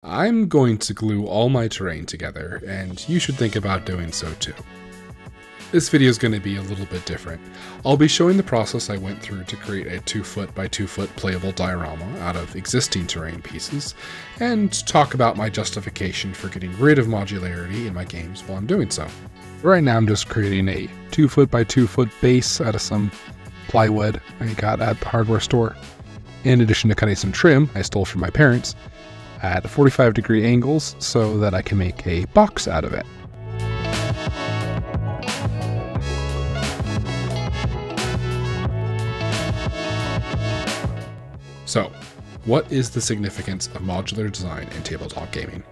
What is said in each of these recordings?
I'm going to glue all my terrain together, and you should think about doing so too. This video is going to be a little bit different. I'll be showing the process I went through to create a 2-foot by 2-foot playable diorama out of existing terrain pieces, and talk about my justification for getting rid of modularity in my games while I'm doing so. Right now I'm just creating a 2-foot by 2-foot base out of some plywood I got at the hardware store. In addition to cutting some trim I stole from my parents at 45-degree angles so that I can make a box out of it. So, what is the significance of modular design in tabletop gaming?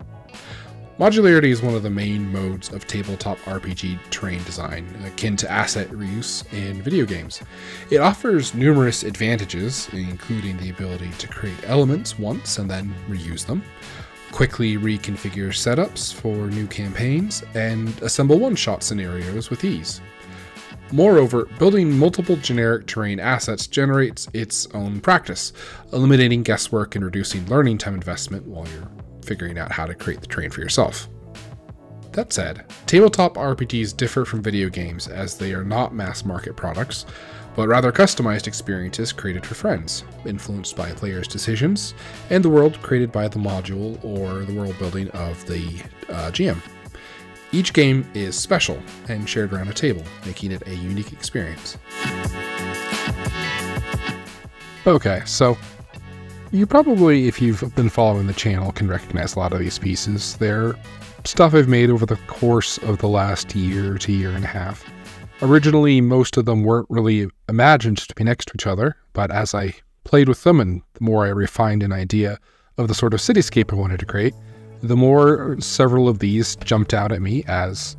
Modularity is one of the main modes of tabletop RPG terrain design, akin to asset reuse in video games. It offers numerous advantages, including the ability to create elements once and then reuse them, quickly reconfigure setups for new campaigns, and assemble one-shot scenarios with ease. Moreover, building multiple generic terrain assets generates its own practice, eliminating guesswork and reducing learning time investment while you're figuring out how to create the terrain for yourself. That said, tabletop RPGs differ from video games as they are not mass market products, but rather customized experiences created for friends, influenced by players' decisions, and the world created by the module or the world building of the GM. Each game is special and shared around a table, making it a unique experience. Okay, so you probably, if you've been following the channel, can recognize a lot of these pieces. They're stuff I've made over the course of the last year to year and a half. Originally, most of them weren't really imagined to be next to each other, but as I played with them and the more I refined an idea of the sort of cityscape I wanted to create, the more several of these jumped out at me as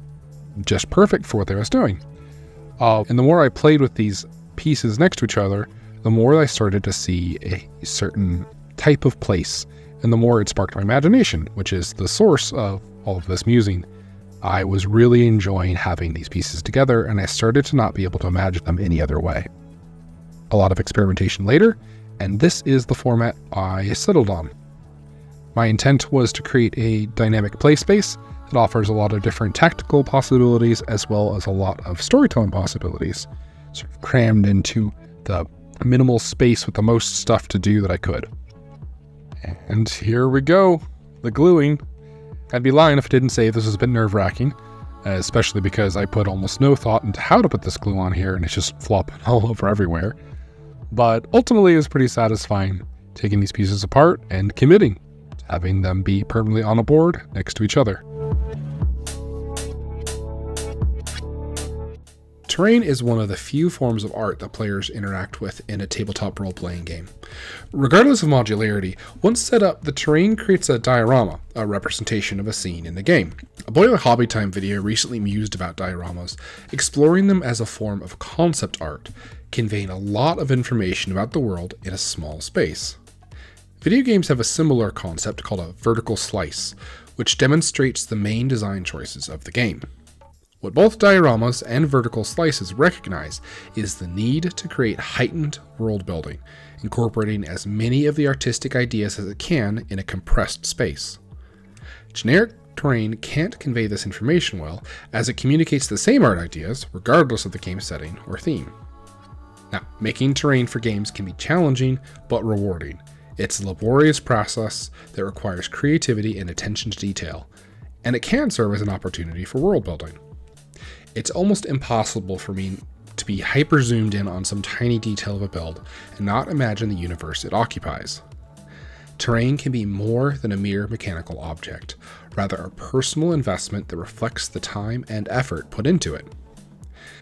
just perfect for what I was doing. And the more I played with these pieces next to each other, the more I started to see a certain type of place, and the more it sparked my imagination, which is the source of all of this musing. I was really enjoying having these pieces together, and I started to not be able to imagine them any other way. A lot of experimentation later, and this is the format I settled on. My intent was to create a dynamic play space that offers a lot of different tactical possibilities as well as a lot of storytelling possibilities, sort of crammed into the minimal space with the most stuff to do that I could. And here we go, the gluing. I'd be lying if I didn't say this was a bit nerve-wracking, especially because I put almost no thought into how to put this glue on here and it's just flopping all over everywhere. But ultimately it was pretty satisfying taking these pieces apart and committing to having them be permanently on a board next to each other. Terrain is one of the few forms of art that players interact with in a tabletop role-playing game. Regardless of modularity, once set up, the terrain creates a diorama, a representation of a scene in the game. A Boiler Hobby Time video recently mused about dioramas, exploring them as a form of concept art, conveying a lot of information about the world in a small space. Video games have a similar concept called a vertical slice, which demonstrates the main design choices of the game. What both dioramas and vertical slices recognize is the need to create heightened world building, incorporating as many of the artistic ideas as it can in a compressed space. Generic terrain can't convey this information well, as it communicates the same art ideas regardless of the game's setting or theme. Now, making terrain for games can be challenging but rewarding. It's a laborious process that requires creativity and attention to detail, and it can serve as an opportunity for world building. It's almost impossible for me to be hyper zoomed in on some tiny detail of a build and not imagine the universe it occupies. Terrain can be more than a mere mechanical object, rather a personal investment that reflects the time and effort put into it.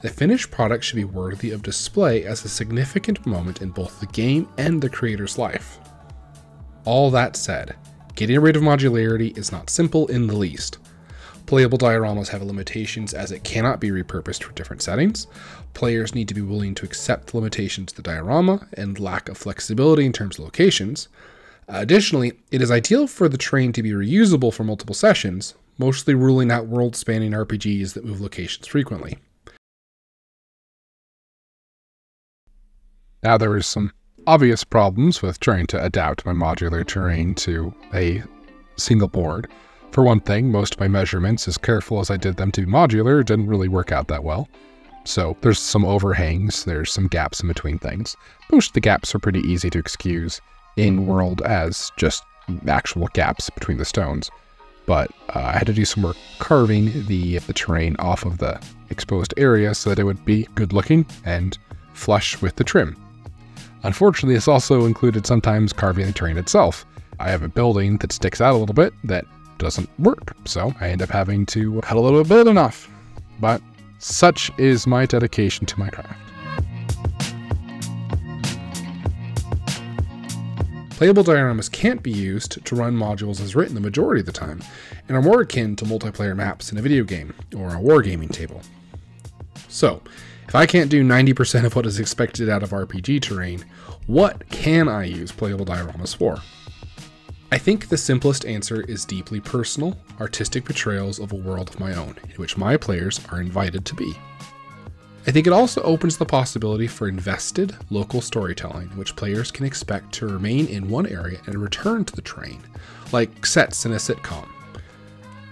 The finished product should be worthy of display as a significant moment in both the game and the creator's life. All that said, getting rid of modularity is not simple in the least. Playable dioramas have limitations as it cannot be repurposed for different settings. Players need to be willing to accept the limitations of the diorama and lack of flexibility in terms of locations. Additionally, it is ideal for the terrain to be reusable for multiple sessions, mostly ruling out world-spanning RPGs that move locations frequently. Now there is some obvious problems with trying to adapt my modular terrain to a single board. For one thing, most of my measurements, as careful as I did them to be modular, didn't really work out that well. So there's some overhangs, there's some gaps in between things. Most of the gaps are pretty easy to excuse in world as just actual gaps between the stones. But I had to do some work carving the terrain off of the exposed area so that it would be good looking and flush with the trim. Unfortunately, this also included sometimes carving the terrain itself. I have a building that sticks out a little bit that doesn't work, so I end up having to cut a little bit enough. But such is my dedication to my craft. Playable dioramas can't be used to run modules as written the majority of the time, and are more akin to multiplayer maps in a video game or a wargaming table. So, if I can't do 90% of what is expected out of RPG terrain, what can I use playable dioramas for? I think the simplest answer is deeply personal, artistic portrayals of a world of my own, in which my players are invited to be. I think it also opens the possibility for invested, local storytelling, in which players can expect to remain in one area and return to the terrain, like sets in a sitcom.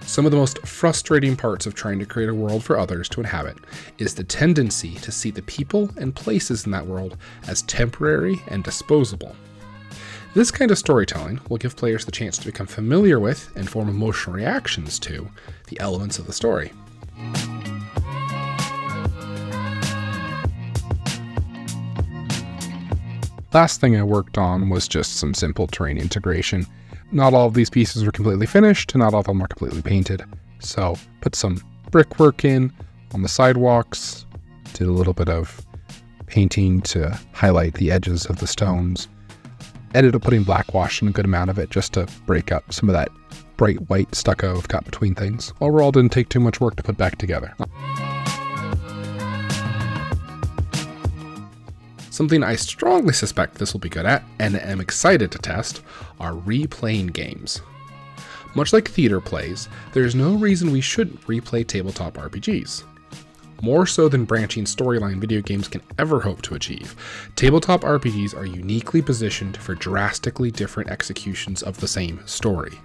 Some of the most frustrating parts of trying to create a world for others to inhabit is the tendency to see the people and places in that world as temporary and disposable. This kind of storytelling will give players the chance to become familiar with and form emotional reactions to the elements of the story. Last thing I worked on was just some simple terrain integration. Not all of these pieces were completely finished, and not all of them are completely painted. So put some brickwork in on the sidewalks, did a little bit of painting to highlight the edges of the stones. Ended up putting black wash in a good amount of it just to break up some of that bright white stucco I've got between things. Overall, didn't take too much work to put back together. Something I strongly suspect this will be good at, and am excited to test, are replaying games. Much like theater plays, there is no reason we shouldn't replay tabletop RPGs. More so than branching storyline video games can ever hope to achieve, tabletop RPGs are uniquely positioned for drastically different executions of the same story.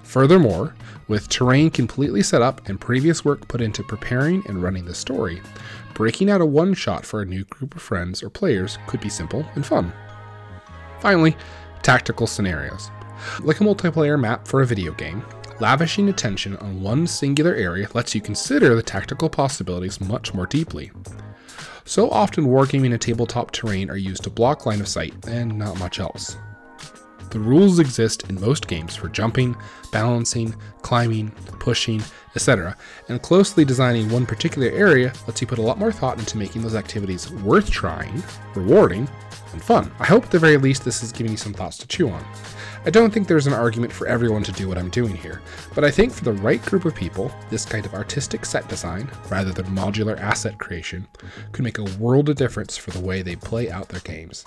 Furthermore, with terrain completely set up and previous work put into preparing and running the story, breaking out a one-shot for a new group of friends or players could be simple and fun. Finally, tactical scenarios. Like a multiplayer map for a video game, lavishing attention on one singular area lets you consider the tactical possibilities much more deeply. So often wargaming and tabletop terrain are used to block line of sight and not much else. The rules exist in most games for jumping, balancing, climbing, pushing, etc., and closely designing one particular area lets you put a lot more thought into making those activities worth trying, rewarding, and fun. I hope at the very least this is giving you some thoughts to chew on. I don't think there's an argument for everyone to do what I'm doing here, but I think for the right group of people, this kind of artistic set design, rather than modular asset creation, could make a world of difference for the way they play out their games.